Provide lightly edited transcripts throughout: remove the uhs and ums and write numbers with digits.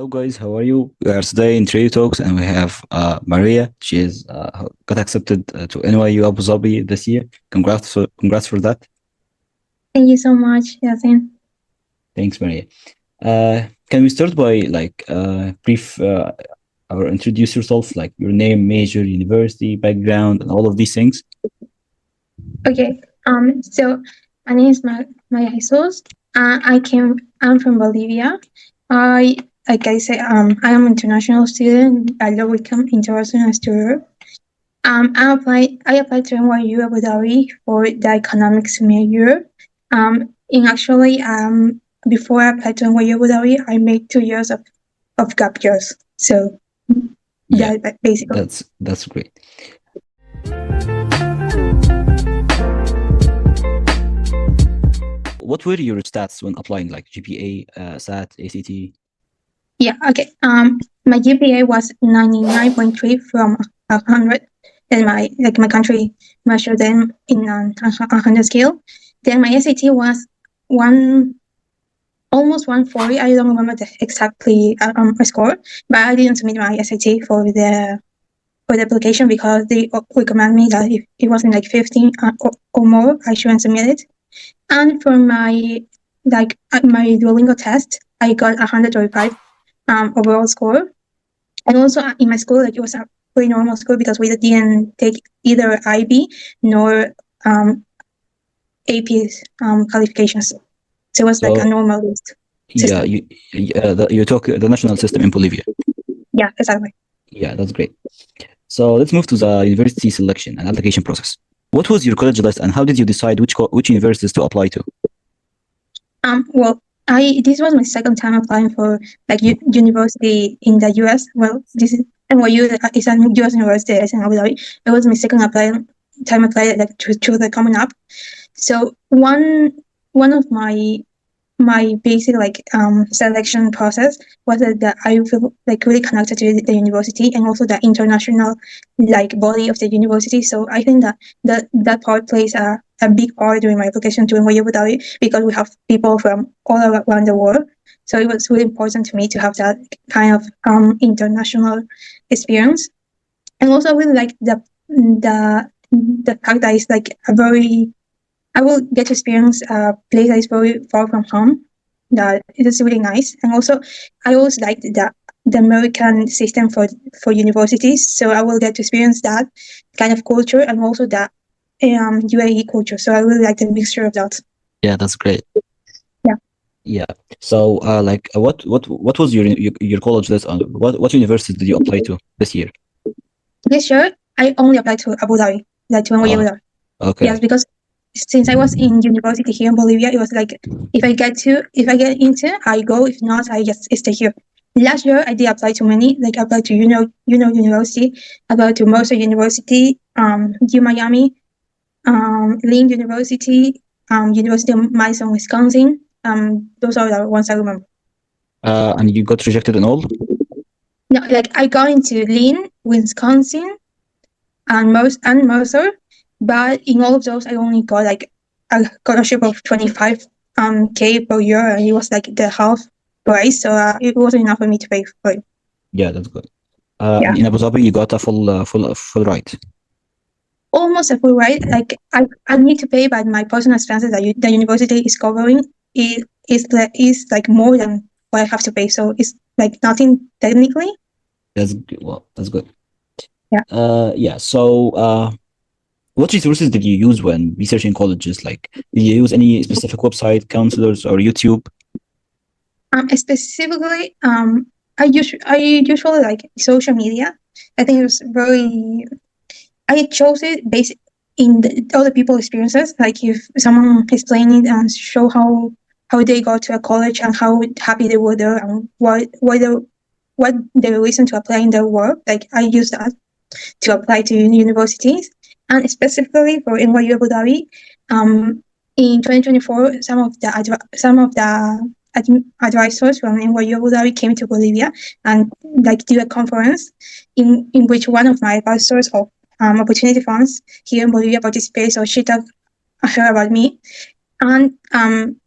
Hello guys, how are you? We are today in Trade Talks and we have Maria. She is got accepted to NYU Abu Dhabi this year. Congrats for that. Thank you so much, Yasin. Thanks, Maria. Can we start by brief or introduce yourself, like your name, major, university, background, and all of these things? Okay. So my name is Maya Jesus. I'm from Bolivia. Like I say, I am an international student. I love become international student. I applied to NYU Abu Dhabi for the economics major. Before I applied to NYU Abu Dhabi, I made 2 years of gap years. So Yeah, that basically. that's great. What were your stats when applying, like GPA, SAT, ACT? Yeah, okay. My GPA was 99.3 from 100, and my country measured them in a 100 scale. Then my SAT was almost 140. I don't remember the exactly score, but I didn't submit my SAT for the application because they recommend me that if it wasn't like 15 or more, I shouldn't submit it. And for my Duolingo test, I got 135 overall score. And also in my school, like it was a pretty normal school because we didn't take either IB nor AP's qualifications. So it was like a normal list. Yeah, you talk the national system in Bolivia. Yeah, exactly. Yeah, that's great. So let's move to the university selection and application process. What was your college list, and how did you decide which universities to apply to? Well, this was my second time applying for like university in the US. Well, this is NYU is a US university. It's in Abu Dhabi. It was my second time applying like to the Common App. So one of my basic selection process was that I feel like really connected to the university and also the international body of the university. So I think that part plays a big part during my application to NYU Abu Dhabi because we have people from all around the world. So it was really important to me to have that kind of international experience. And also I really like the fact that it's like I will get to experience a place that is very far from home. That it is really nice. And also I always liked the American system for universities. So I will get to experience that kind of culture and also the UAE culture. So I really like the mixture of that. Yeah, that's great. Yeah. Yeah. So what was your college list on? What university did you apply to this year? This year I only applied to Abu Dhabi, like to NYU Abu Dhabi. Okay. Yes, because since I was in university here in Bolivia, it was like if I get into, I go. If not, I just stay here. Last year, I did apply to many. Like I applied to University, applied to Mercer University, U Miami, Lynn University, University of Madison, Wisconsin. Those are the ones I remember. And you got rejected in all? No, like I got into Lynn, Wisconsin, and Mercer. But in all of those, I only got like a scholarship of 25K per year, and it was like the half price, so it wasn't enough for me to pay for it. Yeah, that's good. In Abu Dhabi, you got a full ride. Almost a full ride. Like I need to pay, but my personal expenses that the university is covering is like more than what I have to pay. So it's like nothing technically. That's good. Well, that's good. Yeah. Yeah. So, what resources did you use when researching colleges? Like, did you use any specific website, counselors, or YouTube? Specifically, I usually like social media. I think it was I chose it based in other people's experiences. Like if someone explained it and show how they got to a college and how happy they were there and what the reason to apply in their work. Like I use that to apply to universities. And specifically for NYU Abu Dhabi, in 2024, some of the advisors from NYU Abu Dhabi came to Bolivia and like do a conference in which one of my advisors of opportunity funds here in Bolivia participated. So she talked her about me, and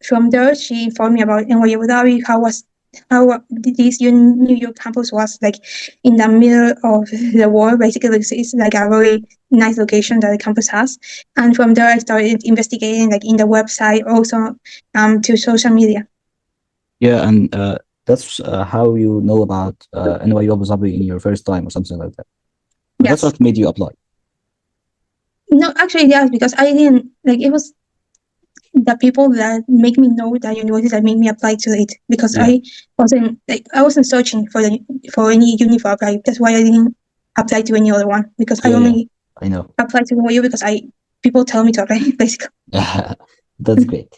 from there she informed me about NYU Abu Dhabi, how was how this New York campus was like in the middle of the world. Basically, it's like a very nice location that the campus has. And from there, I started investigating like in the website, also to social media. Yeah, and that's how you know about NYU Abu Dhabi in your first time or something like that. And that's Yes. what made you apply. No, actually, yes, because I didn't like it was the people that make me know that university that made me apply to it, because Yeah. I wasn't searching for any uni for apply. That's why I didn't apply to any other one, because I Yeah, yeah, only I know. applied to NYU because people tell me to apply basically. That's great.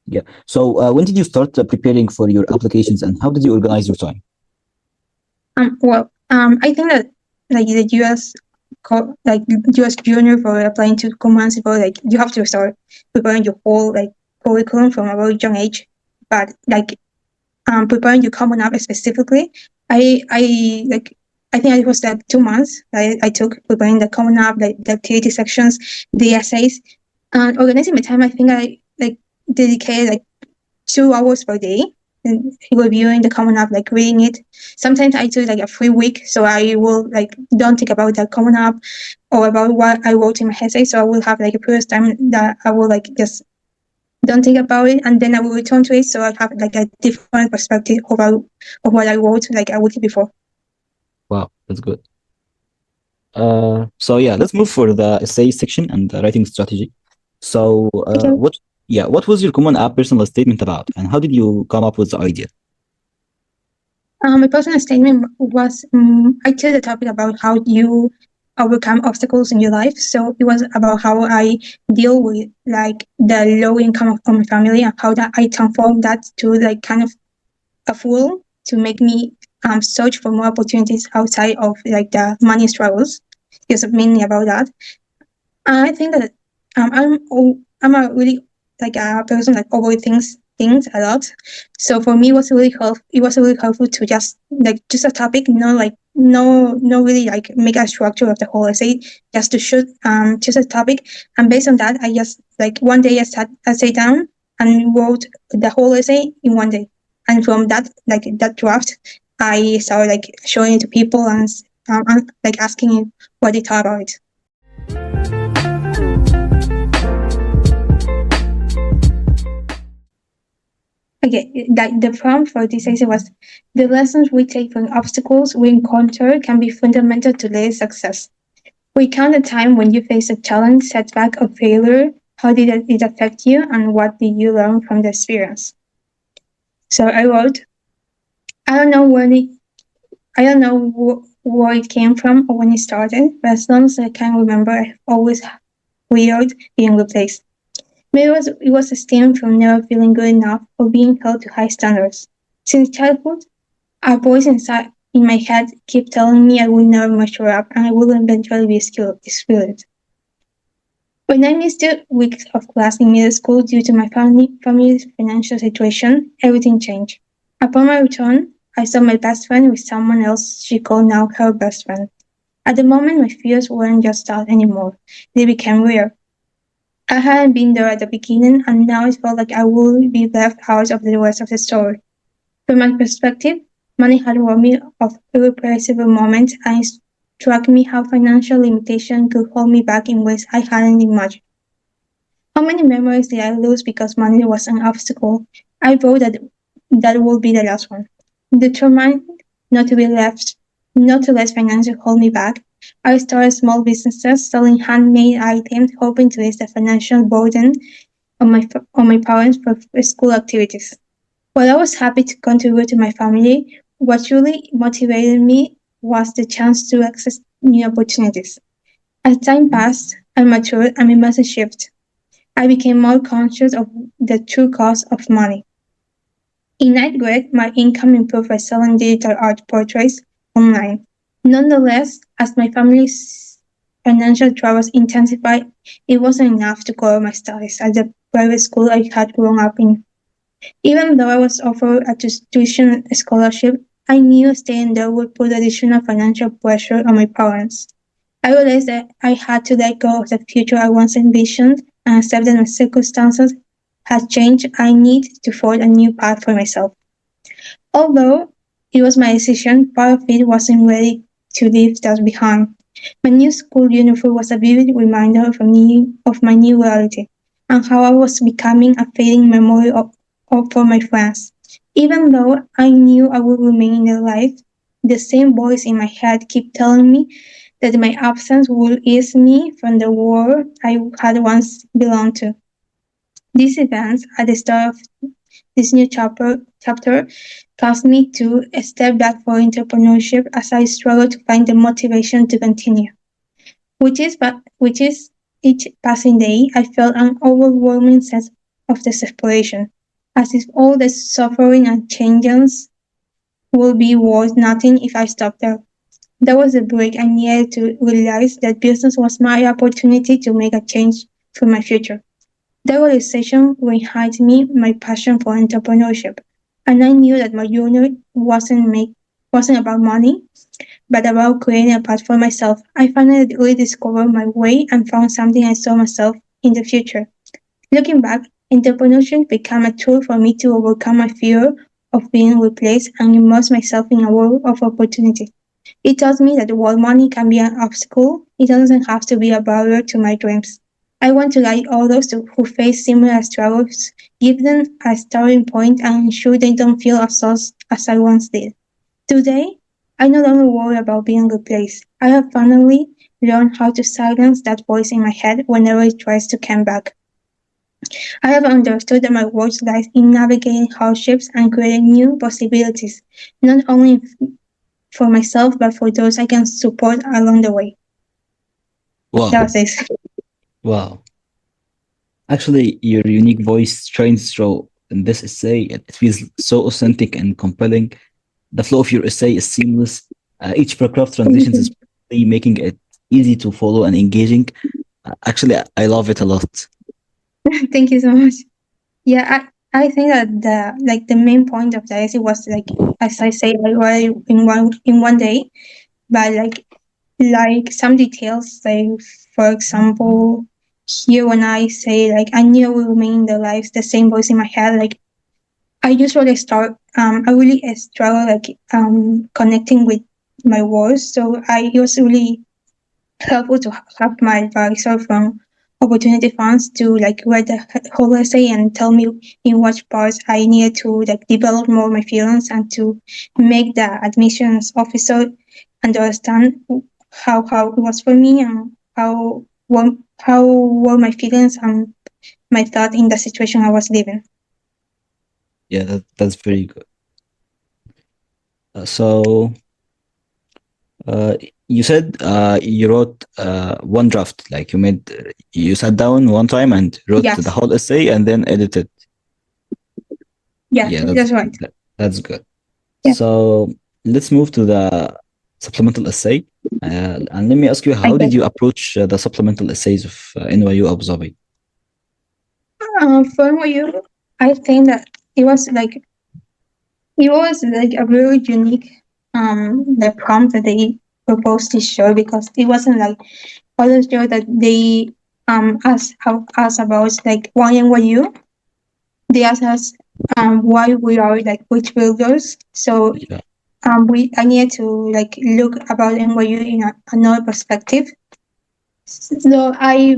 Yeah. So when did you start preparing for your applications, and how did you organize your time? I think that like the US junior for applying to command civil, like you have to start preparing your whole like curriculum from a very young age. But like preparing your common app specifically, I like I think it was like 2 months I took preparing the common app, like the activity sections, the essays, and organizing my time. I think I like dedicated like 2 hours per day and reviewing the common app, like reading it. Sometimes I do like a free week, so I will like don't think about the common app or about what I wrote in my essay. So I will have like a period of time that I will like just don't think about it, and then I will return to it. So I have like a different perspective of what I wrote like a week before. Wow, that's good. So yeah, let's move for the essay section and the writing strategy. So Okay. what was your common app personal statement about, and how did you come up with the idea? My personal statement was I chose the topic about how you overcome obstacles in your life. So it was about how I deal with like the low income of my family, and how that I transform that to like kind of a fuel to make me search for more opportunities outside of like the money struggles. It's mainly about that. I think that I'm a really like a person that overthinks things a lot. So for me, it was really helpful to just like just a topic, no really like make a structure of the whole essay, just to shoot just a topic, and based on that, I just like one day I sat down and wrote the whole essay in one day, and from that draft, I started like showing it to people and like asking what they thought about it. Okay, the prompt for this essay was: the lessons we take from obstacles we encounter can be fundamental to later success. Recount a time when you faced a challenge, setback, or failure. How did it affect you, and what did you learn from the experience? So I wrote, I don't know where it came from or when it started, but as long as I can remember, I've always feared being replaced. Maybe it was a stem from never feeling good enough or being held to high standards. Since childhood, a voice inside in my head kept telling me I would never measure up and I would eventually be excluded. When I missed 2 weeks of class in middle school due to my family's financial situation, everything changed. Upon my return, I saw my best friend with someone else she called now her best friend. At the moment, my fears weren't just thoughts anymore; they became real. I hadn't been there at the beginning, and now it felt like I would be left out of the rest of the story. From my perspective, money had robbed me of irreplaceable moments, and it struck me how financial limitation could hold me back in ways I hadn't imagined. How many memories did I lose because money was an obstacle? I wrote that would be the last one. Determined not to let financial hold me back, I started small businesses selling handmade items, hoping to ease the financial burden on my parents for school activities. While I was happy to contribute to my family, what really motivated me was the chance to access new opportunities. As time passed, I matured and my message shifted. I became more conscious of the true cost of money. In ninth grade, my income improved by selling digital art portraits online. Nonetheless, as my family's financial troubles intensified, it wasn't enough to cover my studies at the private school I had grown up in. Even though I was offered a tuition scholarship, I knew staying there would put additional financial pressure on my parents. I realized that I had to let go of the future I once envisioned and accept that my circumstances has changed, I need to forge a new path for myself. Although it was my decision, part of it wasn't ready to leave that behind. My new school uniform was a vivid reminder of my new reality and how I was becoming a fading memory for my friends. Even though I knew I would remain in their life, the same voice in my head kept telling me that my absence would ease me from the world I had once belonged to. These events at the start of this new chapter caused me to step back for entrepreneurship as I struggled to find the motivation to continue. Which is each passing day, I felt an overwhelming sense of desperation, as if all the suffering and changes would be worth nothing if I stopped there. That was the break I needed to realize that business was my opportunity to make a change for my future. That realization reignited me my passion for entrepreneurship, and I knew that my journey wasn't about money, but about creating a path for myself. I finally rediscovered my way and found something I saw myself in the future. Looking back, entrepreneurship became a tool for me to overcome my fear of being replaced and immerse myself in a world of opportunity. It taught me that while money can be an obstacle, it doesn't have to be a barrier to my dreams. I want to guide others who face similar struggles, give them a starting point, and ensure they don't feel as lost as I once did. Today, I no longer worry about being replaced. I have finally learned how to silence that voice in my head whenever it tries to come back. I have understood that my worth lies in navigating hardships and creating new possibilities, not only for myself but for those I can support along the way. Wow. That's it. Wow. Actually, your unique voice shines through in this essay. It feels so authentic and compelling. The flow of your essay is seamless. Each paragraph transitions is really making it easy to follow and engaging. Actually, I love it a lot. Thank you so much. Yeah, I think that the main point of the essay was like, as I say, like right in one day, but like some details, like for example, here when I say like I knew I would remain in their lives, the same voice in my head, like I usually I really struggle like connecting with my words, so it was really helpful to have my advisor from opportunity funds to like read the whole essay and tell me in what parts I needed to like develop more my feelings and to make the admissions officer understand how it was for me and how were my feelings and my thought in the situation I was living. Yeah, that's very good. So, uh, you said you wrote one draft, like you sat down one time and wrote the Yes. whole essay and then edited. Yeah, Yeah, that's right. that's good. Yeah. So let's move to the supplemental essay. And let me ask you, how Okay. did you approach the supplemental essays of NYU Abu Dhabi? For you, I think that it was like a very unique the prompt that they proposed to show because it wasn't like other show that they asked about like why NYU. They asked us why we are like bridge builders. So Yeah, I needed to like look about NYU in another perspective. So I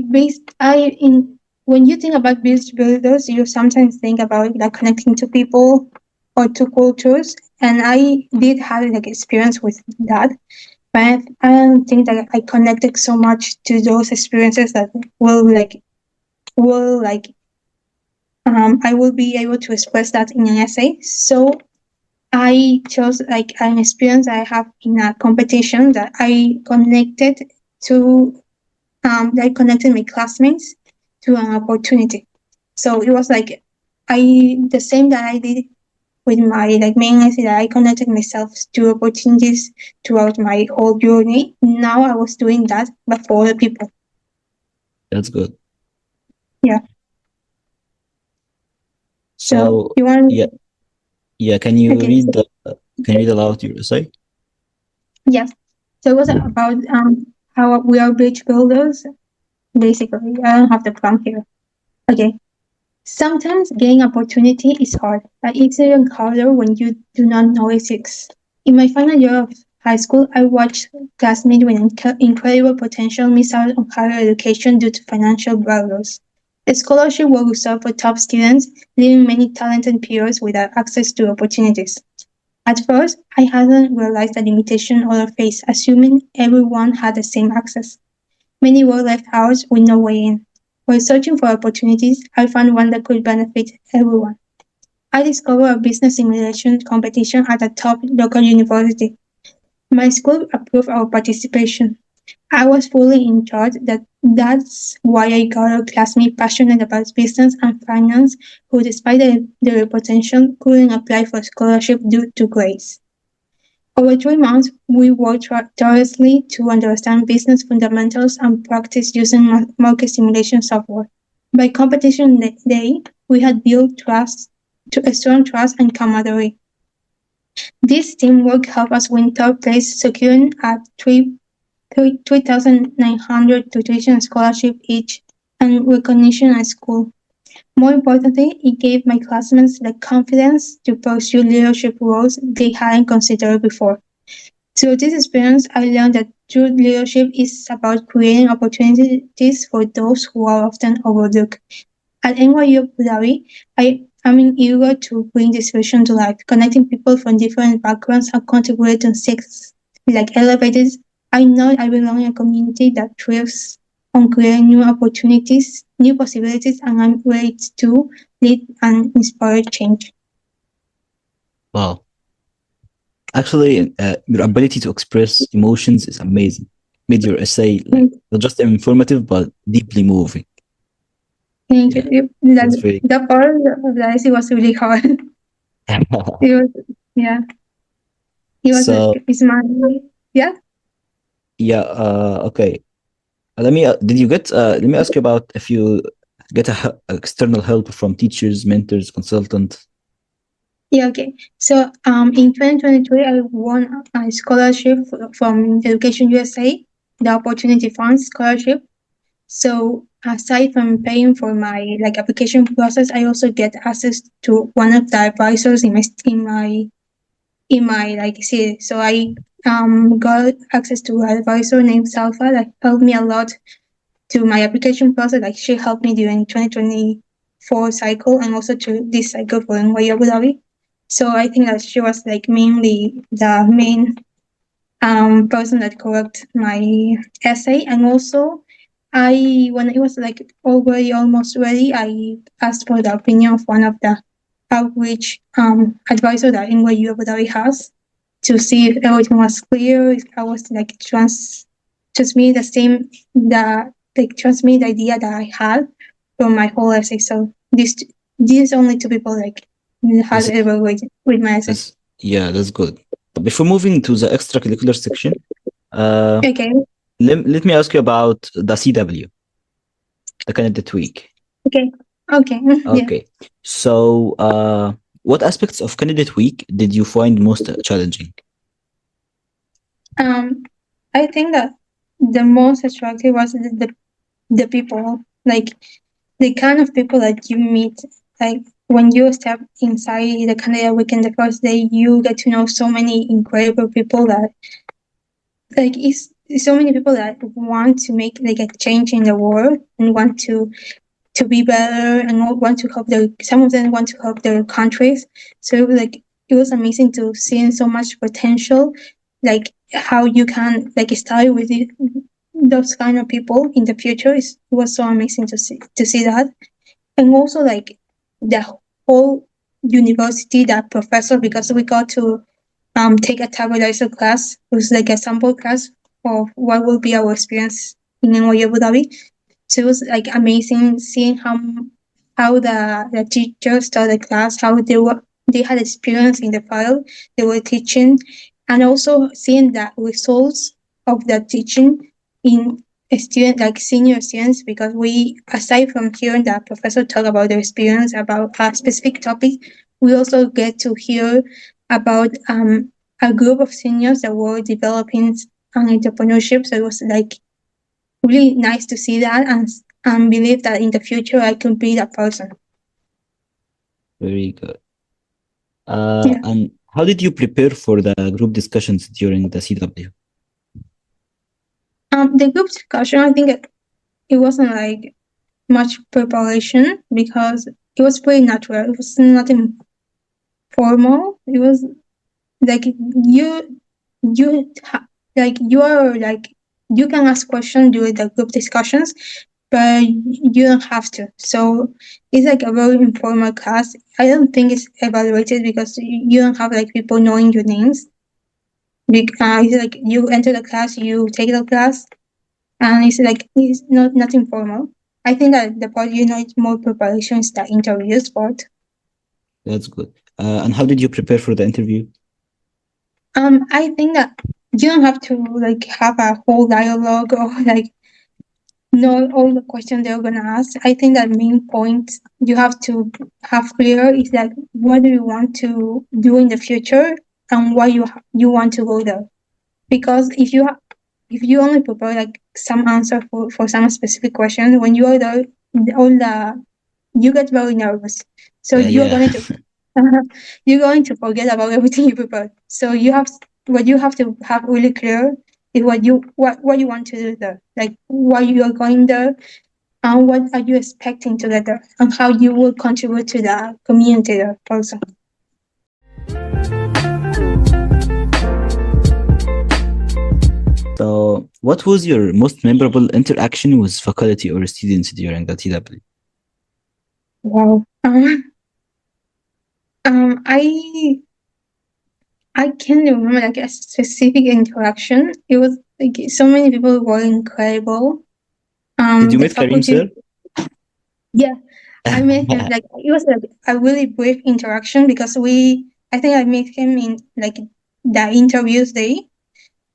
in when you think about bridge builders, you sometimes think about like connecting to people or to cultures, and I did have like experience with that, but I don't think that I connected so much to those experiences that will like I will be able to express that in an essay. So I chose like an experience I have in a competition that I connected to that connected my classmates to an opportunity. So it was like the same that I did with my like main essay that I connected myself to opportunities throughout my whole journey. Now I was doing that but for other people. that's good. Yeah. So So you want yeah, yeah. okay. Can you read aloud your essay? Yes. So it was about how we are bridge builders. Basically, I don't have the prompt here. Okay. Sometimes getting opportunity is hard, but it's even harder when you do not know it exists. In my final year of high school, I watched classmates with incredible potential miss out on higher education due to financial barriers. A scholarship was reserved for top students, leaving many talented peers without access to opportunities. At first, I hadn't realized the limitation others face, assuming everyone had the same access. Many were left out with no way in. While searching for opportunities, I found one that could benefit everyone. I discovered a business simulation competition at a top local university. My school approved our participation. I was fully in charge that's why I got a classmate passionate about business and finance who despite their potential couldn't apply for scholarship due to grades. Over 3 months, we worked tirelessly to understand business fundamentals and practice using market simulation software. By competition day, we had built a strong trust and camaraderie. This teamwork helped us win third place, securing a 3,900 tuition scholarship each and recognition at school. More importantly, it gave my classmates the confidence to pursue leadership roles they hadn't considered before. Through this experience, I learned that true leadership is about creating opportunities for those who are often overlooked. At NYU Abu Dhabi, I am eager to bring this vision to life, connecting people from different backgrounds and contributing to six like elevators. I know I belong in a community that thrives on creating new opportunities, new possibilities, and I'm ready to lead and inspire change. Wow. Actually, your ability to express emotions is amazing. Made your essay not just informative but deeply moving. Thank Yeah, you. that's very. The part of the essay was really hard. It was, yeah. It was So it's my yeah. yeah, okay. Let me. Did you get? Let me ask you about if you get external help from teachers, mentors, consultant. Yeah, okay. So in 2023, I won a scholarship from Education USA, the Opportunity Fund scholarship. So aside from paying for my like application process, I also get access to one of the advisors in my like city. So I got access to an advisor named Salva that helped me a lot to my application process. Like she helped me during 2024 cycle and also to this cycle for NYU Abu Dhabi. So I think that she was like mainly the main person that correct my essay. And also I when it was like already almost ready, I asked for the opinion of one of the outreach advisor that NYU Abu Dhabi has to see if everything was clear, if I was like transmit the same the like transmit the idea that I had from my whole essay. So these only two people like had This, ever with my essay. yeah, that's good. Before moving to the extracurricular section, Okay. let me ask you about the CW, the candidate week. Okay. Okay. Yeah. Okay. So, what aspects of candidate week did you find most challenging? I think that the most attractive was the people, like the kind of people that you meet. Like when you step inside the Canada Weekend the first day, you get to know so many incredible people that like it's so many people that want to make like a change in the world and want to be better and want to help their some of them want to help their countries. So it was amazing to see so much potential, like how you can like start with those kind of people in the future. It was so amazing to see that. And also like the whole university, that professor, because we got to take a tabulation class, it was like a sample class of what will be our experience in NYU Abu Dhabi. So it was like amazing seeing how the teachers taught the class, how they had experience in the file they were teaching, and also seeing the results of the teaching in a student like senior students, because we aside from hearing the professor talk about their experience about a specific topic, we also get to hear about a group of seniors that were developing entrepreneurship. So it was like really nice to see that and believe that in the future I could be that person. Very good. Yeah. And how did you prepare for the group discussions during the CW? The group discussion, I think it wasn't like much preparation because it was pretty natural. It was nothing formal. It was like you like you are like you can ask questions during the group discussions, but you don't have to. So it's like a very informal class. I don't think it's evaluated because you don't have like people knowing your names. It's like you enter the class, you take the class, and it's like it's not nothing formal. I think that the part it's more preparation is the interviews part. That's good. And how did you prepare for the interview? I think that you don't have to like have a whole dialogue or like know all the questions they're gonna ask. I think that main point you have to have clear is like what do you want to do in the future and why you want to go there. Because if you only prepare like some answer for some specific question, when you are there, all the you get very nervous. So you're Yeah. going to you're going to forget about everything you prepared. So what you have to have really clear is what you want to do there, like why you are going there, and what are you expecting to get there, and how you will contribute to the community there also. So, what was your most memorable interaction with faculty or students during the TW? Wow. I can't remember like a specific interaction. It was like so many people were incredible. Did you The meet Karim, faculty, sir? yeah, I met him. Like it was like a really brief interaction because I think I met him in like the interviews day.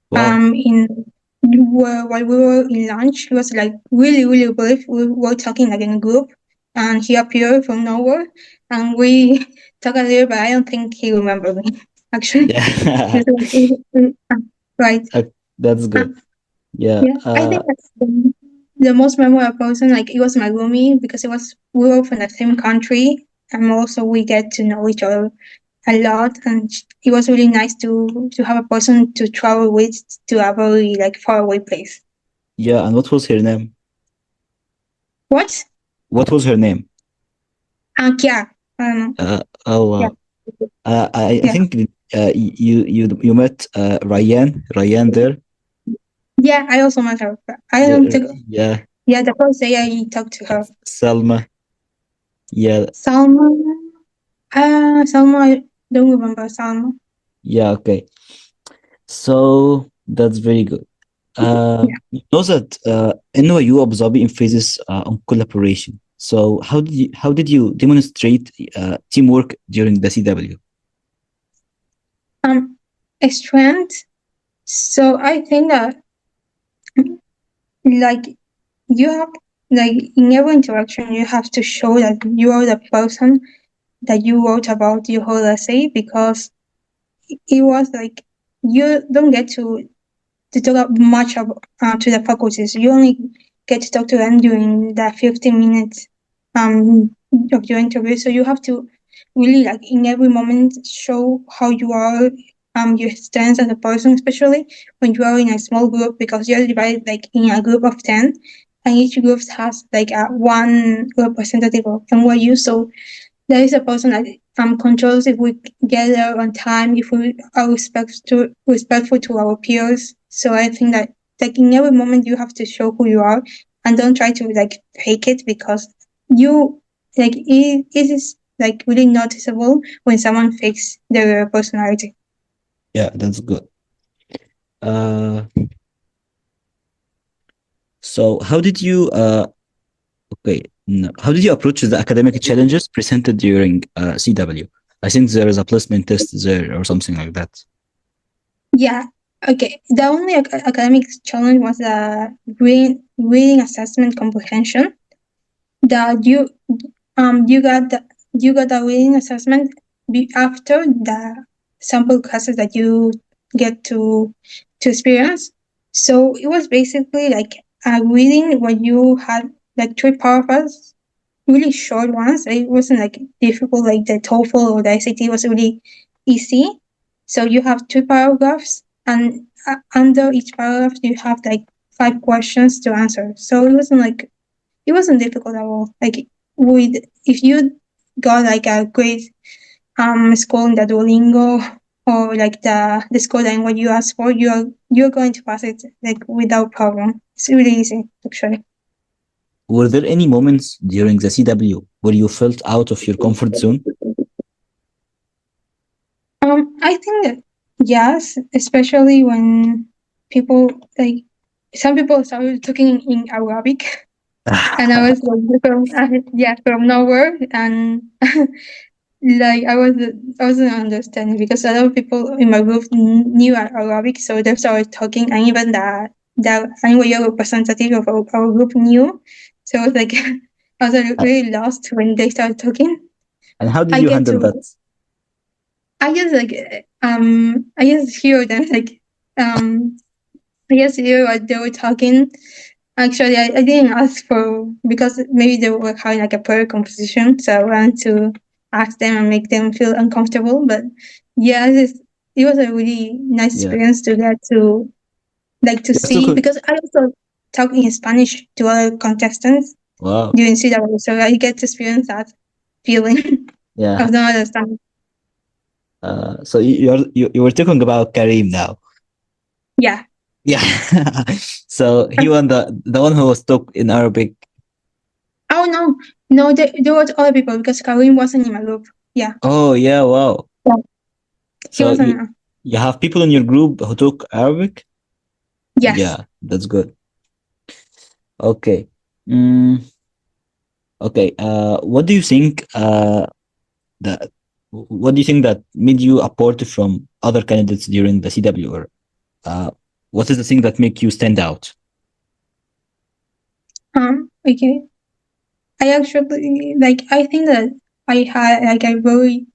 Wow. In while we were in lunch, it was like really brief. We were talking like in a group, and he appeared from nowhere, and we talked a little, but I don't think he remembered me actually. Yeah. It's right. Uh, That's Uh, good. Yeah. yeah, I think that's the most memorable person. Like it was my roomie because we were from the same country, and also we get to know each other a lot, and it was really nice to have a person to travel with to a very like far away place. Yeah. And what was her name? What? What was her name? Yeah, I don't know. Oh, Yeah, wow. I yeah, think you met Ryan there. yeah. I also met her. But I Yeah, don't think. yeah. Yeah, the first day I talked to her, Salma. Yeah, Salma. Salma. I don't remember Salma. yeah. Okay. So that's very good. Yeah. You know that NYU Abu Dhabi emphasizes on collaboration. So how did you demonstrate teamwork during the CW? A strength. So I think that like you have like in every interaction you have to show that you are the person that you wrote about your whole essay because it was like you don't get to talk much to the faculties. You only get to talk to them during the 15 minutes of your interview. So you have to really like in every moment show how you are, your stance as a person, especially when you are in a small group because you're divided like in a group of 10 and each group has like a one representative of NYU. So there is a person that controls if we get there on time, if we are respectful to our peers. So I think that like in every moment you have to show who you are and don't try to like fake it because you like it is like really noticeable when someone fakes their personality. Yeah, that's good. Uh, so how did you approach the academic challenges presented during CW? I think there is a placement test there or something like that. Yeah. Okay. The only academic challenge was the reading assessment comprehension that you got a reading assessment after the sample classes that you get to experience. So it was basically like a reading where you had like three paragraphs really short ones. It wasn't like difficult, like the TOEFL or the SAT was really easy. So you have 2 paragraphs, and under each paragraph you have like 5 questions to answer. So it wasn't difficult at all. Like with if you got like a great score in the Duolingo or like the score that what you asked for, you're going to pass it like without problem. It's really easy actually. Were there any moments during the CW where you felt out of your comfort zone? I think that yes, especially when people like some people started talking in Arabic, and I was like from from nowhere, and like I wasn't understanding because a lot of people in my group knew Arabic, so they started talking, and even the NYU representative of our group knew, so it was like I was really lost when they started talking. And how did I you get handle to that? I just hear them like um I just hear what they were talking. Actually, I didn't ask for because maybe they were having like a prayer composition, so I wanted to ask them and make them feel uncomfortable. But yeah, it was a really nice Yeah. experience to get to like to You have to see because I also talk in Spanish to other contestants wow. during CW, so I get to experience that feeling Yeah. of not understanding. So you were talking about Kareem now. Yeah. Yeah. So he won the one who was talk in Arabic. Oh no, no, there was other people because Karim wasn't in my group. Yeah, Oh yeah, wow. yeah. He So wasn't. you have people in your group who talk Arabic? Yes. Yeah, that's good. Okay. Mm, okay. What do you think that what do you think that made you apart from other candidates during the CW, or what is the thing that make you stand out? Okay. I actually like. I think that I had like a very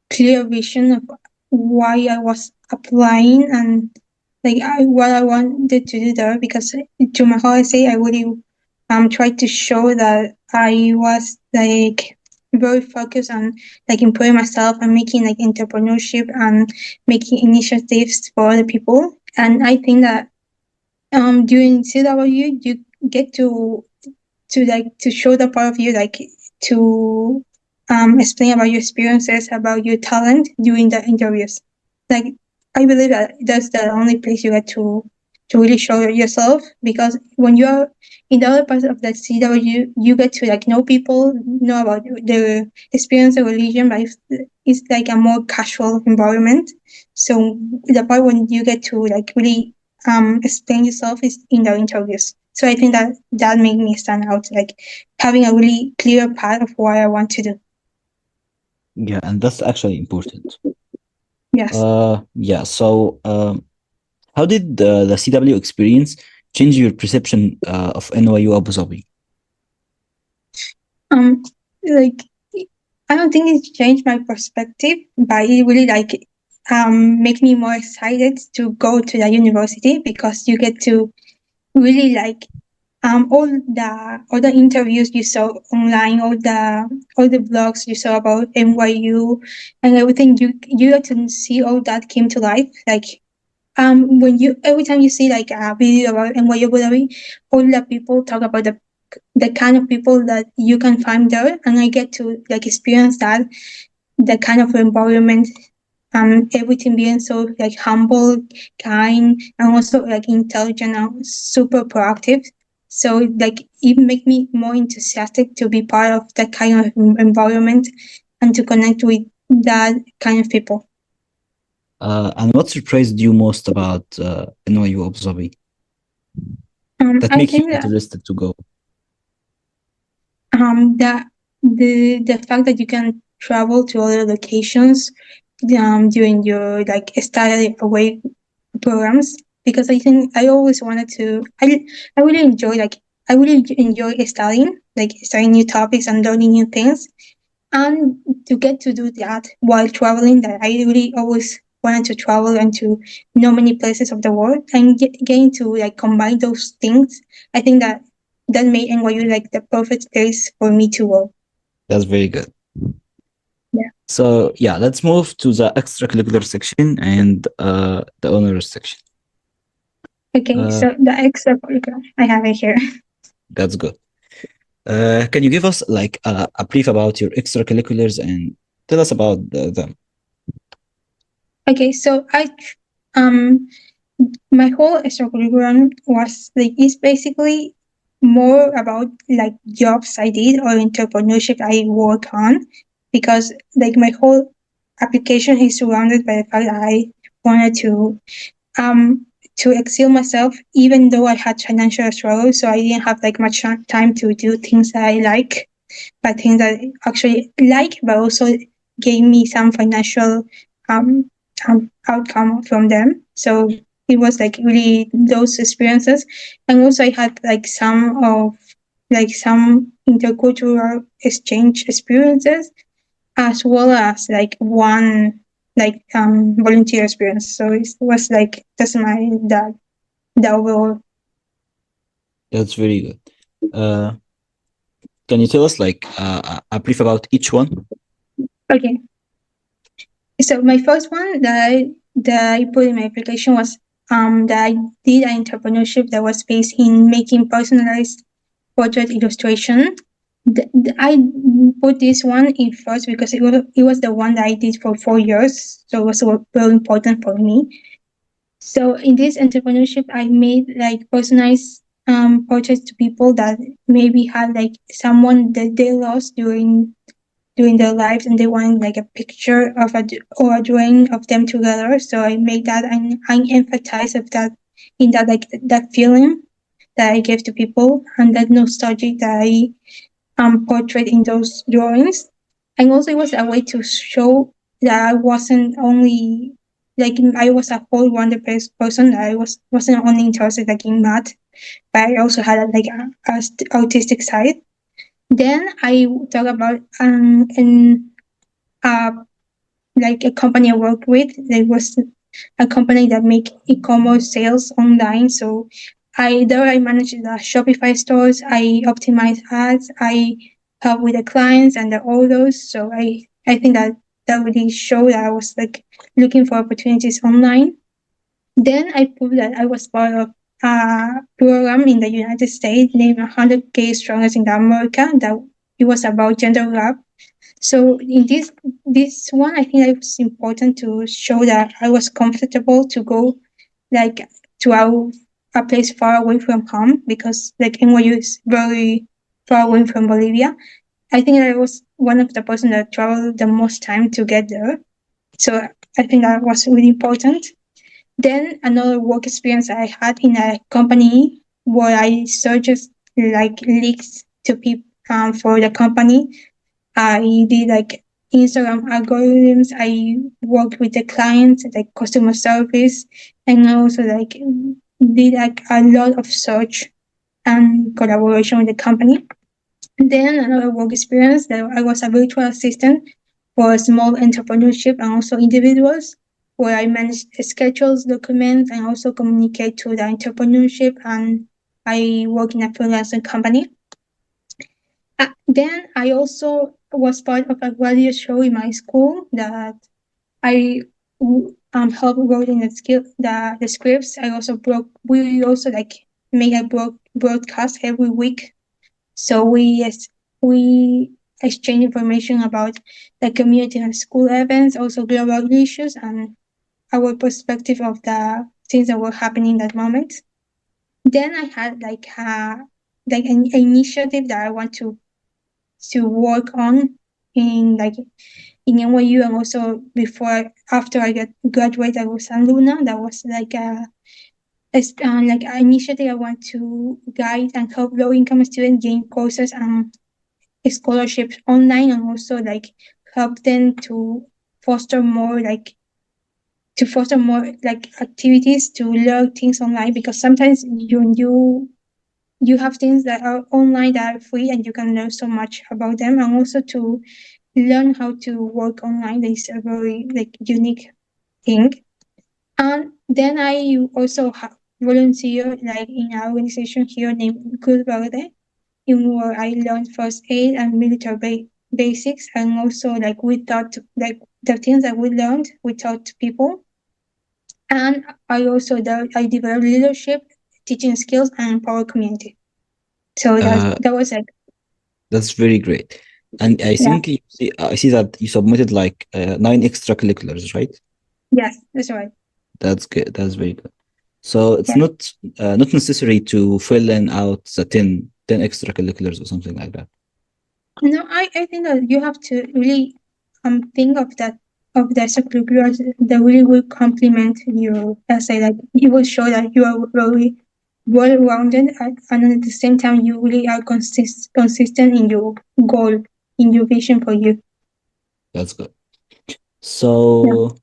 clear vision of why I was applying and like what I wanted to do there because to my whole essay I really tried to show that I was like very focused on like improving myself and making like entrepreneurship and making initiatives for other people. And I think that during CW you get to like to show the part of you like to explain about your experiences about your talent during the interviews. Like I believe that that's the only place you get to really show yourself because when you're in the other part of the CW you get to like know people, know about their experience of religion, but it's like a more casual environment. So the part when you get to like really explain yourself is in the interviews. So I think that that made me stand out, like having a really clear path of what I want to do. Yeah, and that's actually important. Yes. Yeah. So, how did the CW experience change your perception of NYU Abu Dhabi? Um, like I don't think it changed my perspective, but it really like make me more excited to go to the university because you get to really like all the interviews you saw online, all the blogs you saw about NYU and everything, you get to see all that came to life. Like when you every time you see like a video about NYU Abu Dhabi, all the people talk about the kind of people that you can find there, and I get to like experience that the kind of environment, everything being so like humble, kind, and also like intelligent and super proactive. So like it make me more enthusiastic to be part of that kind of environment and to connect with that kind of people. And what surprised you most about NYU Abu Dhabi that I make you think that interested to go? the the fact that you can travel to other locations during your like study away programs, because I think I always wanted to I really enjoy like I really enjoy studying new topics and learning new things, and to get to do that while traveling, that I really always wanted to travel and to know many places of the world and getting to like combine those things. I think that that made NYU like the perfect place for me to work. That's very good. Yeah. So yeah, let's move to the extracurricular section and the honors section. Okay, Uh, so the extracurricular I have it here. that's good. Can you give us like a brief about your extracurriculars and tell us about them? Okay, so um my whole extracurriculum was like is basically more about like jobs I did or entrepreneurship I work on, because like my whole application is surrounded by the fact that I wanted um to excel myself even though I had financial struggles, so I didn't have like much time to do things that I like, but things that I actually like, but also gave me some financial um, outcome from them. So it was like really those experiences, and also I had like some intercultural exchange experiences, as well as like one like volunteer experience. So it was like that's my that overall. That's very good. Uh, can you tell us like a brief about each one? Okay, so my first one that I put in my application was that I did an entrepreneurship that was based in making personalized portrait illustration. I put this one in first because it was the one that I did for 4 years, so it was very important for me. So in this entrepreneurship, I made like personalized portraits to people that maybe had like someone that they lost during their lives, and they wanted like a picture of or a drawing of them together. So I made that, and I empathize of that in that like that feeling that I gave to people, and that nostalgic that I portrayed in those drawings. And also it was a way to show that I wasn't only like I was a whole rounded person, that I wasn't only interested like in math, but I also had like a autistic side. Then I talk about in uh like a company I worked with. There was a company that make e-commerce sales online. So I manage the Shopify stores. I optimize ads. I help with the clients and the orders. So I think that really showed that I was like looking for opportunities online. Then I proved that I was part of a program in the United States named 100K Strongest in America. That it was about gender gap. So in this one, I think it was important to show that I was comfortable to go like to a place far away from home, because like NYU is very far away from Bolivia. I think I was one of the person that traveled the most time to get there. So I think that was really important. Then another work experience I had in a company where I searched like leaks to people for the company. I did like Instagram algorithms. I worked with the clients, like customer service, and I also like did like a lot of search and collaboration with the company. Then another work experience that I was a virtual assistant for small entrepreneurship and also individuals, where I managed schedules, documents, and also communicate to the entrepreneurship. And I work in a freelancing company. Then I also was part of a radio show in my school that I helped writing the scripts. We also like make a broadcast every week. So we exchange information about the community and school events, also global issues, and our perspective of the things that were happening that moment. Then I had like an initiative that I want to work on in like in NYU, and also before after I get graduated I was in Luna. That was like like an initiative I want to guide and help low income students gain courses and scholarships online, and also like help them to foster more like activities to learn things online, because sometimes you have things that are online that are free and you can learn so much about them, and also to learn how to work online is a very like unique thing. And then I also volunteer like in an organization here named Good Verde. in where I learned first aid and military basics, and also like we taught like the things that we learned, we taught to people. And I developed leadership, teaching skills, and empower community. So Uh, that was like that's very great. And I yeah, think I see that you submitted like 9 extracurriculars, right? yes, that's right. That's good. That's very good. So it's Yeah. not necessary to fill in out the 10 extracurriculars or something like that. No, I think that you have to really think of that of the extracurriculars that really will complement your essay. Like it will show that you are very well rounded, and at the same time you really are consistent in your goal, in your vision for you. That's good. Yeah. So,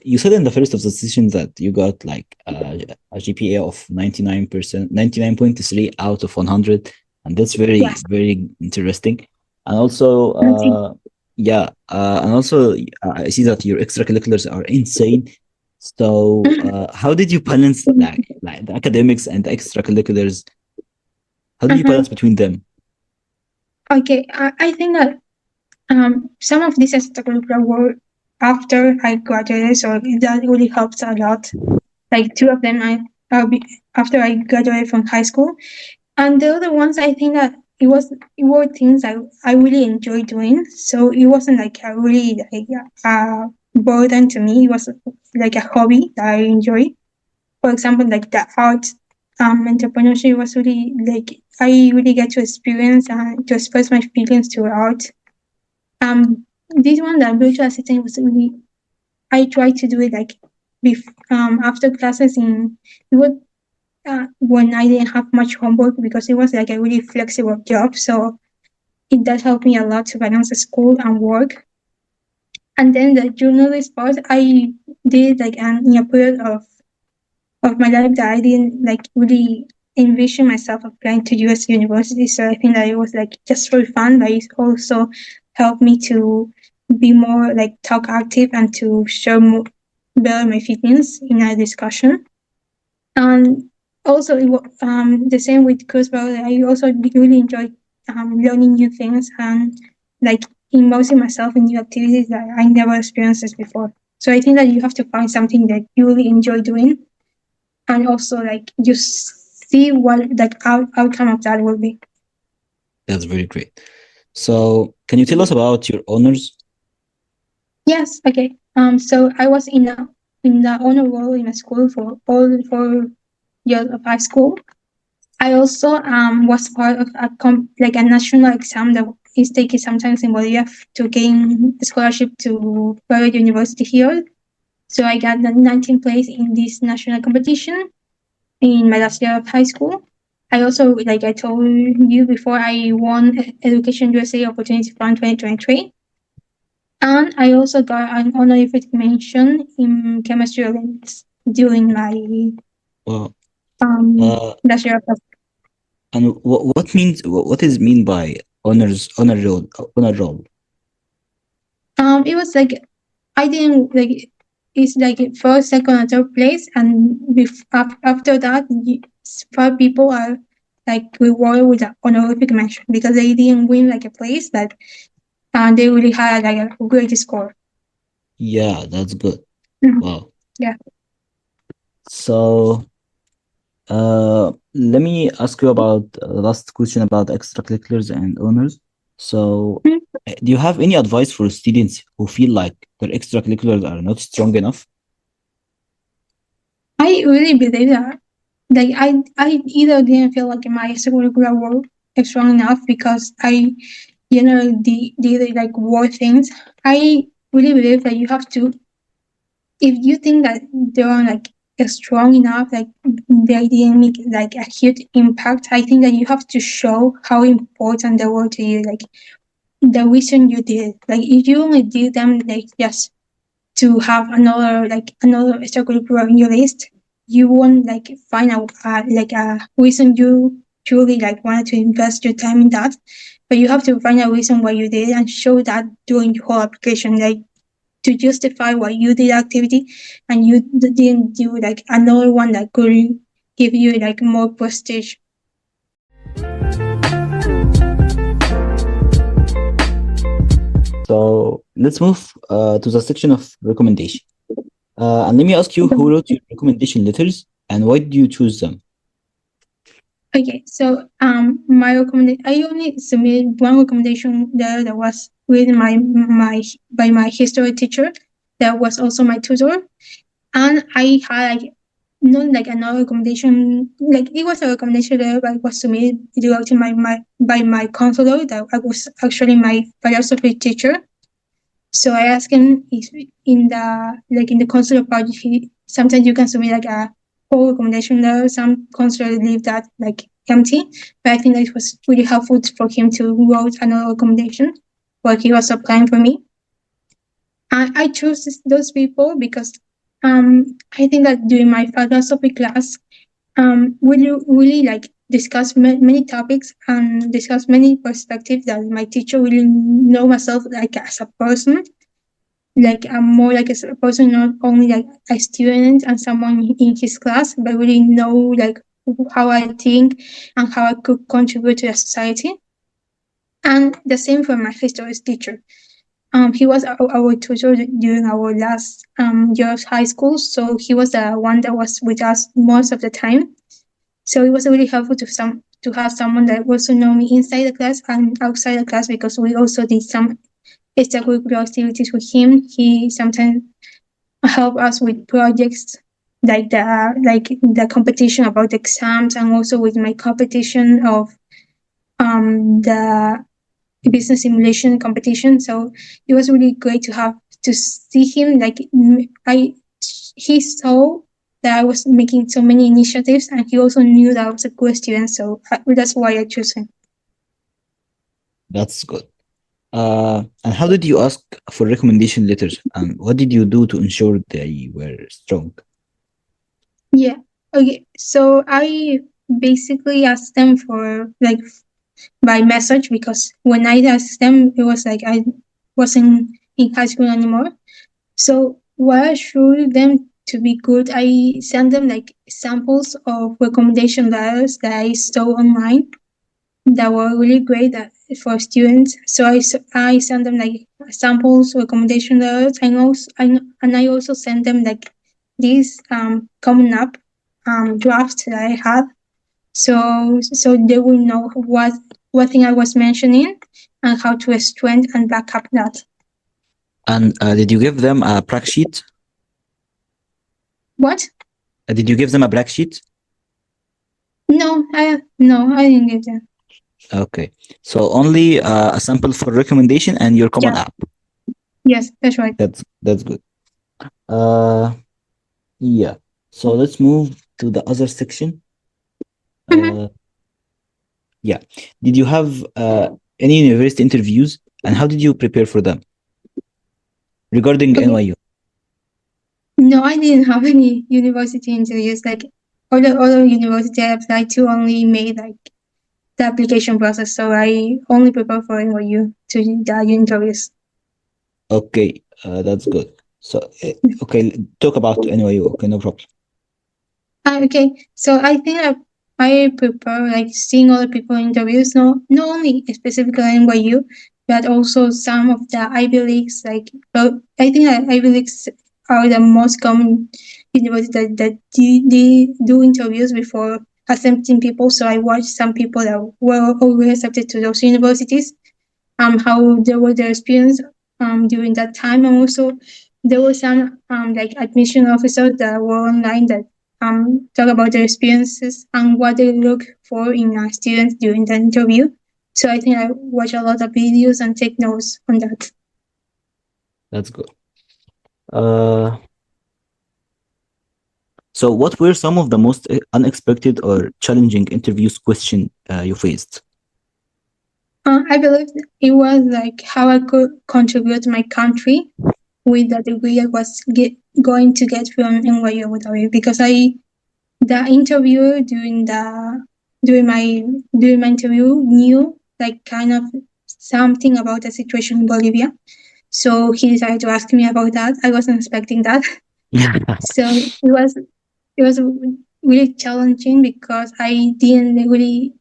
you said in the first of the session that you got like a GPA of 99%, 99.3 out of 100, and that's very, Yes. very interesting. And also, I think. yeah, and also, I see that your extracurriculars are insane. So, how did you balance like the academics and the extracurriculars? How did you Uh-huh. balance between them? Okay, I think that some of these extracurricular were after I graduated, so that really helps a lot. Like two of them, after I graduated from high school, and the other ones, I think that it were things I really enjoyed doing. So it wasn't like a really like a burden to me. It was like a hobby that I enjoy. For example, like the art, entrepreneurship was really like I really get to experience and to express my feelings through art. This one, the virtual assistant, was really I tried to do it like after classes in it was when I didn't have much homework because it was like a really flexible job. So it does help me a lot to balance school and work. And then the journalist part, I did like in a period of my life that I didn't like really envision myself applying to US university. So I think that it was like just for fun, but it also helped me to be more like talk active and to show more, better my feelings in a discussion. And also, the same with Kurzweil. I also really enjoy learning new things and like immersing myself in new activities that I never experienced before. So I think that you have to find something that you really enjoy doing, and also like just see what like outcome of that will be. That's very great. So, can you tell us about your honors? Yes. Okay. So I was in the honor roll in a school for all 4 years of high school. I also was part of like a national exam that is taken sometimes in Bolivia to gain a scholarship to private university here. So I got the 19th place in this national competition in my last year of high school. I also, like I told you before, I won Education USA Opportunity Fund 2023. And I also got an honorific mention in chemistry Olympics during my Well, uh, last year of. and what is mean by honor roll? It was like I didn't like it's like first, second, and third place, and after that, 5 people are like rewarded with an honorific mention because they didn't win like a place, but they really had like a great score. Yeah, that's good. Mhm. Wow. Yeah. So, let me ask you about the last question about extracurriculars and honors. So, Mhm. do you have any advice for students who feel like their extracurriculars are not strong enough? I really believe that. Like I either didn't feel like my extracurricular work is strong enough because I generally did like war things. I really believe that you have to if you think that they're like strong enough, like they didn't make like a huge impact, I think that you have to show how important they were to you, like the reason you did. Like if you only did them like just to have another extracurricular on your list, you won't like find out like a reason you truly like wanted to invest your time in that. But you have to find a reason why you did and show that during your whole application. Like to justify why you did activity and you didn't do like another one that could give you like more prestige. So let's move to the section of recommendation. And let me ask you, who wrote your recommendation letters and why did you choose them? Okay, so my recommendation, I only submitted one recommendation there that was written by my history teacher, that was also my tutor, and I had like not like another recommendation, like it was a recommendation there, but it was submitted directly by my counselor that I was actually my philosophy teacher. So I asked him if in the consular part, sometimes you can submit like a whole recommendation there. Some consular leave that like empty, but I think that it was really helpful for him to write another recommendation while he was applying for me. I chose those people because I think that during my philosophy class, we really like discuss many topics and discuss many perspectives that my teacher really know myself like as a person, like I'm more like a person, not only like a student and someone in his class, but really know like how I think and how I could contribute to the society. And the same for my history teacher. He was our tutor during our last year of high school, so he was the one that was with us most of the time. So it was really helpful to have someone that also know me inside the class and outside the class, because we also did some extracurricular activities with him. He sometimes helped us with projects like the competition about the exams, and also with my competition of the business simulation competition. So it was really great to see him. Like he saw that I was making so many initiatives, and he also knew that I was a good student. So that's why I chose him. That's good. And how did you ask for recommendation letters and what did you do to ensure they were strong? Yeah. Okay. So I basically asked them for like by message, because when I asked them, it was like I wasn't in high school anymore. So what I showed them to be good, I sent them like samples of recommendation letters that I saw online that were really great for students. So I sent them like samples, recommendation letters, and I also sent them like these coming up drafts that I had, so they will know what thing I was mentioning and how to strengthen and back up that. And did you give them a black sheet? What? Did you give them a black sheet? No, I didn't give them. Okay. So only a sample for recommendation and your common Yeah, app. yes, that's right. That's good. Uh, yeah. So let's move to the other section. Mm-hmm. Yeah. Did you have any university interviews and how did you prepare for them regarding Okay. NYU? No, I didn't have any university interviews. Like all the other university I applied to only made like the application process, so I only prepare for NYU to the interviews. Okay, that's good. So, okay, talk about NYU. Okay, no problem. Okay, so I think I prepare like seeing other people in interviews, not only specifically NYU, but also some of the Ivy Leagues. Like, I think that Ivy Leagues are the most common universities that they do interviews before accepting people. So I watched some people that were already accepted to those universities, how they were their experience during that time, and also there were some like admission officers that were online that talk about their experiences and what they look for in a student during the interview. So I think I watch a lot of videos and take notes on that. That's good. Uh, so what were some of the most unexpected or challenging interviews question you faced? I believe it was like how I could contribute to my country with the degree I was going to get from NYU Abu Dhabi, because the interviewer during my interview knew like kind of something about the situation in Bolivia. So he decided to ask me about that. I wasn't expecting that. So it was really challenging because I didn't really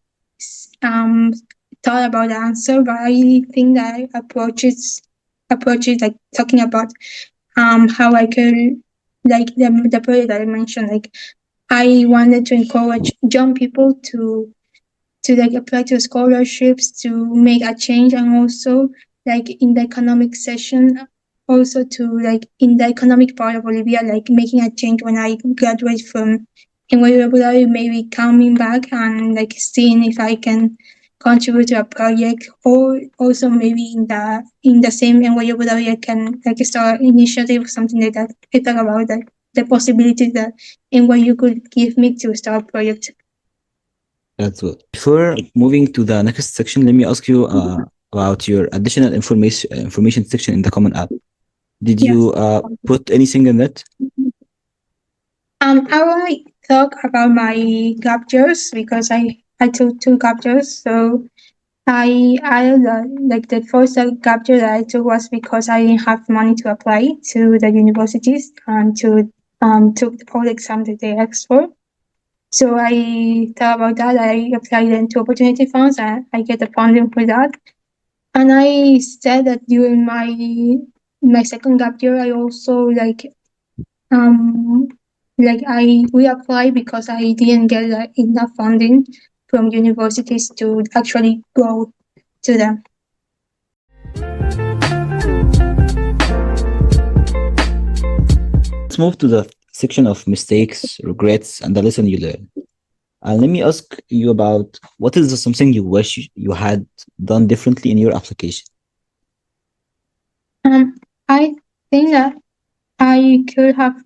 um thought about the answer, but I think that I approach it, like talking about how I could, like the project that I mentioned, like I wanted to encourage young people to like apply to scholarships to make a change, and also like in the economic session, also to like in the economic part of Bolivia, like making a change when I graduate from NYU Abu Dhabi, maybe coming back and like seeing if I can contribute to a project, or also maybe in the same NYU Abu Dhabi I can like start an initiative or something like that. I talk about that the possibilities that NYU could give me to start a project. That's good. Before moving to the next section, let me ask you about your additional information section in the Common App. Did Yes. you put anything in that? I only talk about my gap years because I took two gap years. So I like the first gap year that I took was because I didn't have money to apply to the universities and to took all the exams that they asked for. So I thought about that. I applied into opportunity funds and I get the funding for that. And I said that during my second gap year, I also um I reapplied because I didn't get enough funding from universities to actually go to them. Let's move to the section of mistakes, regrets, and the lesson you learned. Let me ask you about what is something you wish you had done differently in your application? I think that I could have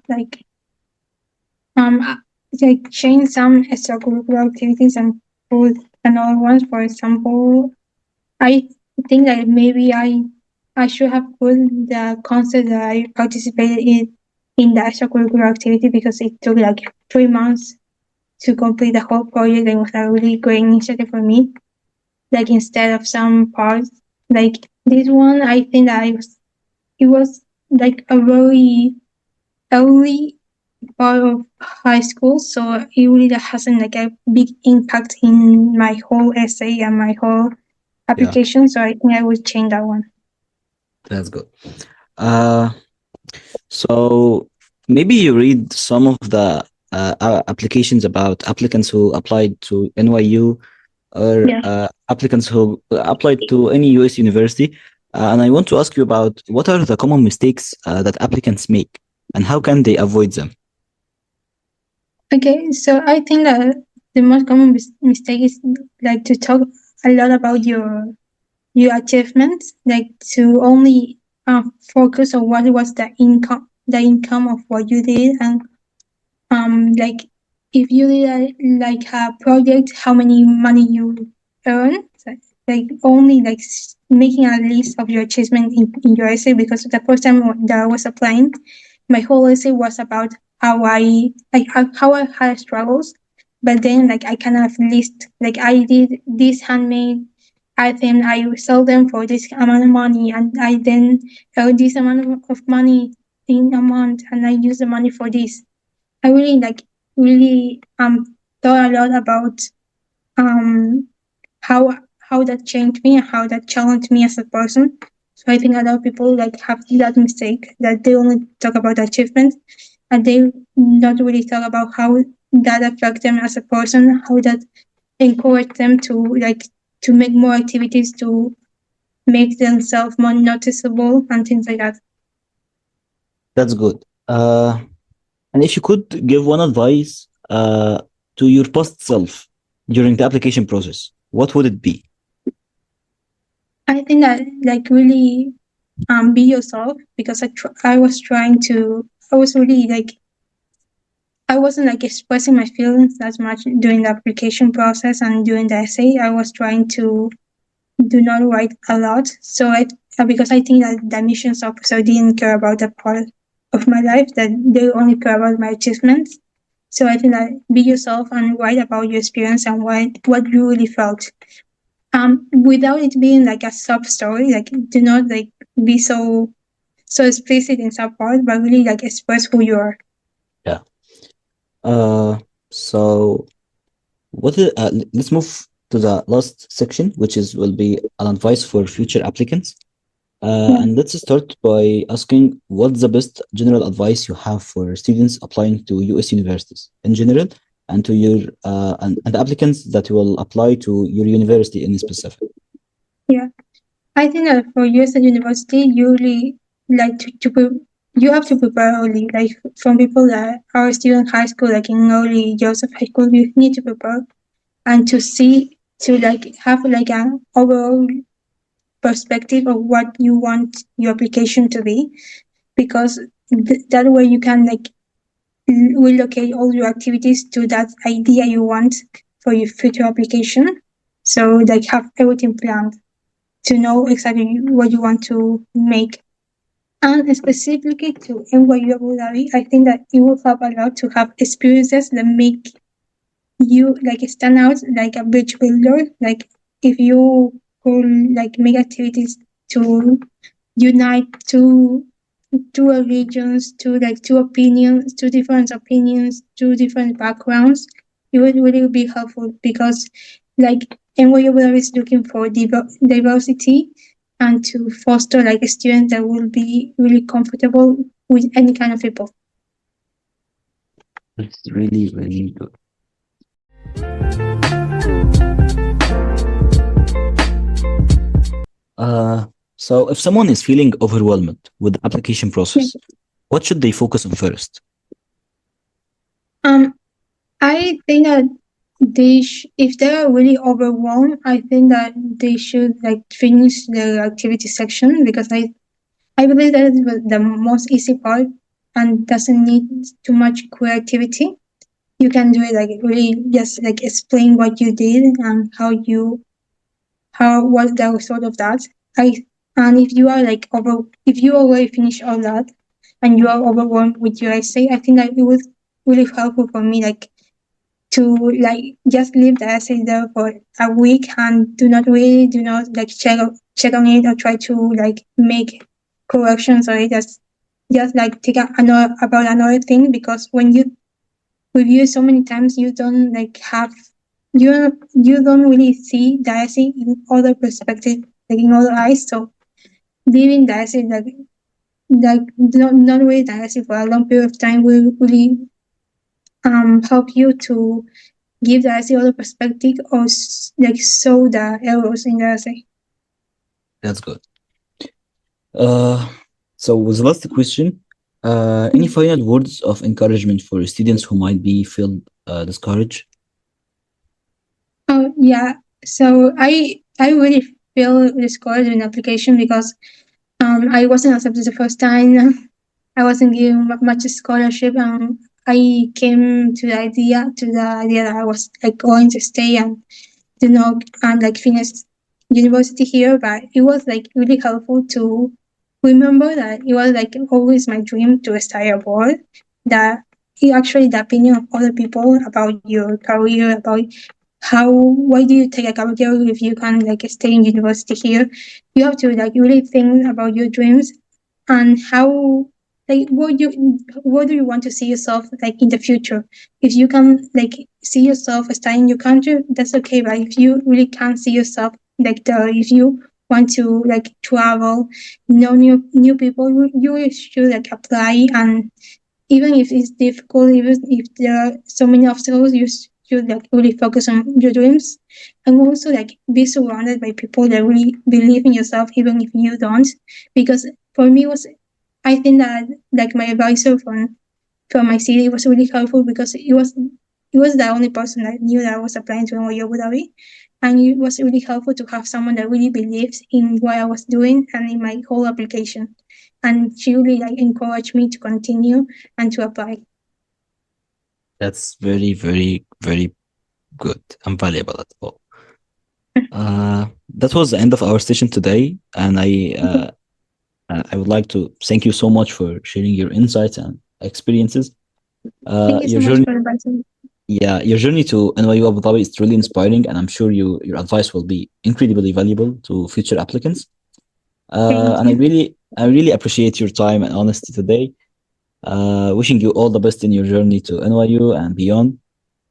um changed some extracurricular activities and put another ones. For example, I think that maybe I should have put the concept that I participated in the extracurricular activity because it took like 3 months to complete the whole project. It was a really great initiative for me. Like instead of some parts, like this one, I think that it was like a very early part of high school, so it really hasn't like a big impact in my whole essay and my whole application. So I think I would change that one. That's good. Uh, so maybe you read some of the applications about applicants who applied to NYU or Yeah. applicants who applied to any US university. And I want to ask you about what are the common mistakes that applicants make and how can they avoid them? Okay, so I think that the most common mistake is like to talk a lot about your achievements, like to only focus on what was the income of what you did, and like if you did a project, how many money you earn. So, like only making a list of your achievement in your essay, because the first time that I was applying, my whole essay was about how how I had struggles, but then like I kind of list like I did this handmade item, I sold them for this amount of money, and I then earned this amount of money in a month, and I use the money for this. I really thought a lot about um how how that changed me and how that challenged me as a person. So I think a lot of people like have that mistake that they only talk about achievements and they not really talk about how that affects them as a person, how that encourage them to make more activities to make themselves more noticeable and things like that. That's good. And if you could give one advice to your past self during the application process, what would it be? I think that really be yourself, because I was trying to, I was really I wasn't expressing my feelings as much during the application process and during the essay. I was trying to do not write a lot. So because I think that the admissions officer didn't care about that part of my life, that they only care about my achievements. So I think that be yourself and write about your experience and what you really felt. Without it being like a sub story, like do not be so explicit in some part, but really express who you are. Yeah. So what is, let's move to the last section, which is will be an advice for future applicants. Yeah. And let's start by asking what's the best general advice you have for students applying to US universities in general and to your and the applicants that will apply to your university in specific. Yeah. I think that for US university, you really like you have to prepare early. Like from people that are still in high school, like in early years of high school, you need to prepare and to see to like have like an overall perspective of what you want your application to be, because that way you can like relocate all your activities to that idea you want for your future application. So like have everything planned to know exactly what you want to make. And specifically to NYU Abu Dhabi, I think that it will help a lot to have experiences that make you like stand out like a bridge builder. Like if you could like make activities to unite two religions, two opinions, two different backgrounds, it would really be helpful because like NYU is looking for diversity and to foster like a student that will be really comfortable with any kind of people. It's really, really good. Uh, so if someone is feeling overwhelmed with the application Yeah. process, what should they focus on first? Um, I think that if they are really overwhelmed, I think that they should like finish the activity section because I believe that is the most easy part and doesn't need too much creativity. You can do it like really just like explain what you did and how was the result of that. I and if you are like if you already finish all that and you are overwhelmed with your essay, I think that it was really helpful for me like to like just leave the essay there for a week and do not like check on it or try to like make corrections or just like think another about another thing, because when you review so many times you don't like have you don't really see the essay in other perspective, like in other eyes. So leaving the essay like not really the essay for a long period of time will really help you to give the essay other perspective or like show the errors in the essay. That's good. Uh, so with the last question, any final words of encouragement for students who might be feel discouraged? Oh yeah. So I really feel discouraged in application because I wasn't accepted the first time. I wasn't given much scholarship, and I came to the idea that I was like going to stay and and like finish university here. But it was like really helpful to remember that it was like always my dream to study abroad. That actually the opinion of other people about your career, about how why do you take a gap year if you can like stay in university here. You have to like really think about your dreams and how like what do you want to see yourself like in the future. If you can like see yourself studying in your country, that's okay. But if you really can't see yourself like if you want to like travel, know new people, you really should like apply. And even if it's difficult, even if there are so many obstacles, you should like really focus on your dreams, and also like be surrounded by people that really believe in yourself, even if you don't. Because for me, was I think that like my advisor from my city was really helpful because it was the only person that knew that I was applying to NYU Abu Dhabi, and it was really helpful to have someone that really believes in what I was doing and in my whole application. And she really like encouraged me to continue and to apply. That's very, very, very good and valuable at all. That was the end of our session today, and I would like to thank you so much for sharing your insights and experiences. Thank you so Your much journey, for inviting me. yeah, your journey to NYU Abu Dhabi is really inspiring, and I'm sure your advice will be incredibly valuable to future applicants. Thank And you. I really appreciate your time and honesty today. Wishing you all the best in your journey to NYU and beyond.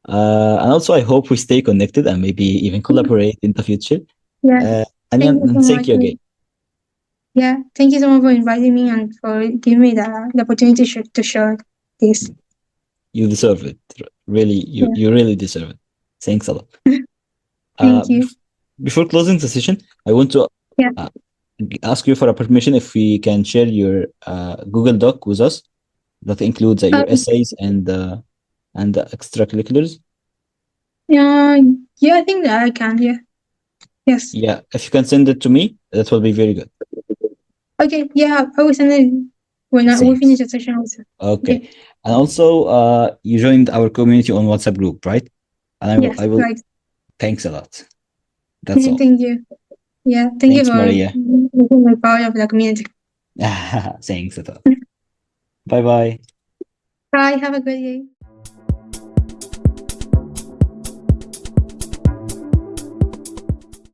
And also, I hope we stay connected and maybe even collaborate in the future. Yeah. Uh, Thank you so and thank much. you again. Yeah, thank you so much for inviting me and for giving me the opportunity to share this. You deserve it. Really, Yeah. you really deserve it. Thanks a lot. Thank you. Before closing the session, I want to Yeah. uh, ask you for a permission if we can share your Google Doc with us that includes your essays and the extracurriculars. Yeah, yeah, I think that I can. Yeah. Yes. Yeah, if you can send it to me, that will be very good. Okay. Yeah, I will send it when we finish Thanks. the session also. Okay. Okay. And also, you joined our community on WhatsApp group, right? And Yes. I will. Right. Thanks a lot. That's all. Thank you. Yeah. Thank you Thanks, for Maria. making me part of the community. Thanks a lot. Bye bye. Bye. Have a good day.